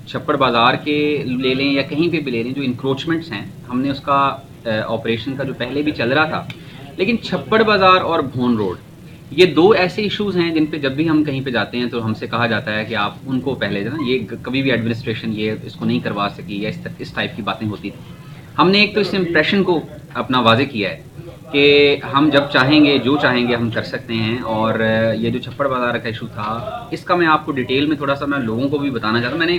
چھپڑ بازار کے لے لیں یا کہیں پہ بھی لے لیں، جو انکروچمنٹس ہیں ہم نے اس کا آپریشن کا جو پہلے بھی چل رہا تھا، لیکن چھپڑ بازار اور بھون روڈ یہ دو ایسے ایشوز ہیں جن پہ جب بھی ہم کہیں پہ جاتے ہیں تو ہم سے کہا جاتا ہے کہ آپ ان کو پہلے جو نا، یہ کبھی بھی ایڈمنسٹریشن یہ اس کو نہیں کروا سکی یا اس ٹائپ کی باتیں ہوتی تھیں. ہم نے ایک تو اس امپریشن کو اپنا واضح کیا ہے کہ ہم جب چاہیں گے جو چاہیں گے ہم کر سکتے ہیں. اور یہ جو چھپڑ بازار کا ایشو تھا اس کا میں آپ کو ڈیٹیل میں تھوڑا سا میں لوگوں کو بھی بتانا چاہتا ہوں. میں نے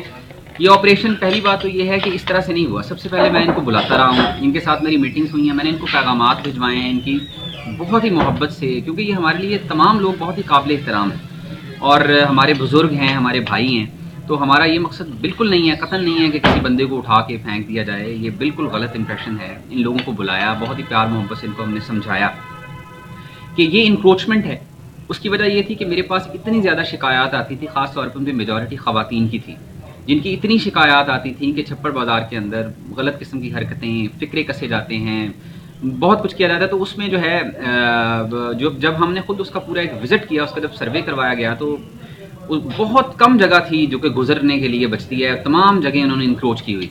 یہ آپریشن پہلی بات تو یہ ہے کہ اس طرح سے نہیں ہوا. سب سے پہلے میں ان کو بلاتا رہا ہوں، ان کے ساتھ میری میٹنگز ہوئی ہیں، میں نے ان کو پیغامات بھجوائے ہیں ان کی بہت ہی محبت سے، کیونکہ یہ ہمارے لیے تمام لوگ بہت ہی قابل احترام ہیں اور ہمارے بزرگ ہیں، ہمارے بھائی ہیں. تو ہمارا یہ مقصد بالکل نہیں ہے، قطعاً نہیں ہے کہ کسی بندے کو اٹھا کے پھینک دیا جائے. یہ بالکل غلط امپریشن ہے. ان لوگوں کو بلایا، بہت ہی پیار محبت سے ان کو ہم نے سمجھایا کہ یہ انکروچمنٹ ہے. اس کی وجہ یہ تھی کہ میرے پاس اتنی زیادہ شکایات آتی تھی، خاص طور پر میجورٹی خواتین کی تھی، جن کی اتنی شکایات آتی تھیں کہ چھپڑ بازار کے اندر غلط قسم کی حرکتیں، فکرے کسے جاتے ہیں، بہت کچھ کیا جاتا ہے. تو اس میں جو ہے جب ہم نے خود اس کا پورا ایک وزٹ کیا، اس کا جب سروے کروایا گیا تو بہت کم جگہ تھی جو کہ گزرنے کے لیے بچتی ہے، تمام جگہیں انہوں نے انکروچ کی ہوئی.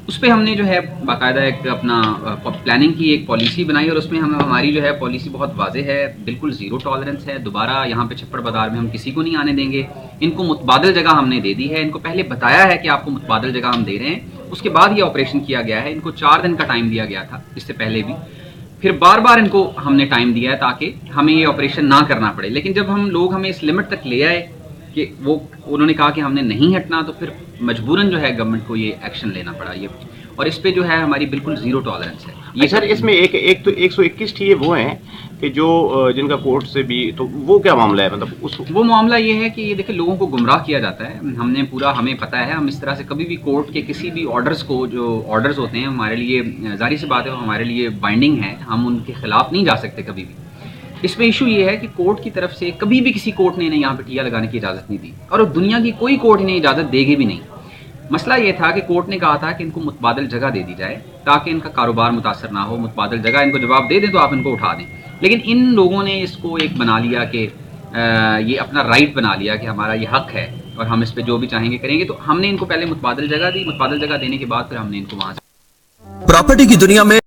اس پہ ہم نے جو ہے باقاعدہ ایک اپنا پلاننگ کی، ایک پالیسی بنائی اور اس میں ہماری جو ہے پالیسی بہت واضح ہے، بالکل زیرو ٹالرنس ہے. دوبارہ یہاں پہ چھپڑ بازار میں ہم کسی کو نہیں آنے دیں گے. ان کو متبادل جگہ ہم نے دے دی ہے، ان کو پہلے بتایا ہے کہ آپ کو متبادل جگہ ہم دے رہے ہیں. اس کے بعد یہ آپریشن کیا گیا ہے. ان کو 4 دن کا ٹائم دیا گیا تھا اس سے پہلے بھی، پھر بار بار ان کو ہم نے ٹائم دیا ہے تاکہ ہمیں یہ آپریشن نہ کرنا پڑے. لیکن جب ہم لوگ ہمیں اس لمٹ تک لے آئے کہ انہوں نے کہا کہ ہم نے نہیں ہٹنا، تو پھر مجبوراً جو ہے گورنمنٹ کو یہ ایکشن لینا پڑا. یہ اور اس پہ جو ہے ہماری بالکل زیرو ٹالرنس ہے. یہ سر اس میں ایک تو 121 ٹی وہ ہیں کہ جو جن کا کورٹ سے بھی، تو وہ کیا معاملہ ہے؟ مطلب وہ معاملہ یہ ہے کہ یہ دیکھیں لوگوں کو گمراہ کیا جاتا ہے. ہمیں پتہ ہے، ہم اس طرح سے کبھی بھی کورٹ کے کسی بھی آرڈرز کو، جو آرڈرز ہوتے ہیں ہمارے لیے ظاہر سی بات ہے ہمارے لیے بائنڈنگ ہے، ہم ان کے خلاف نہیں جا سکتے کبھی بھی. اس میں ایشو یہ ہے کہ کورٹ کی طرف سے کبھی بھی کسی کورٹ نے یہاں پہ ٹیا لگانے کی اجازت نہیں دی، اور دنیا کی کوئی کورٹ انہیں اجازت دے گی بھی نہیں. مسئلہ یہ تھا کہ کورٹ نے کہا تھا کہ ان کو متبادل جگہ دے دی جائے تاکہ ان کا کاروبار متاثر نہ ہو. متبادل جگہ ان کو جواب دے دیں تو آپ ان کو اٹھا دیں. لیکن ان لوگوں نے اس کو ایک بنا لیا کہ یہ اپنا رائٹ بنا لیا کہ ہمارا یہ حق ہے اور ہم اس پہ جو بھی چاہیں گے کریں گے. تو ہم نے ان کو پہلے متبادل جگہ دی، متبادل جگہ دینے کے بعد پھر ہم نے ان کو وہاں سے پراپرٹی کی دنیا میں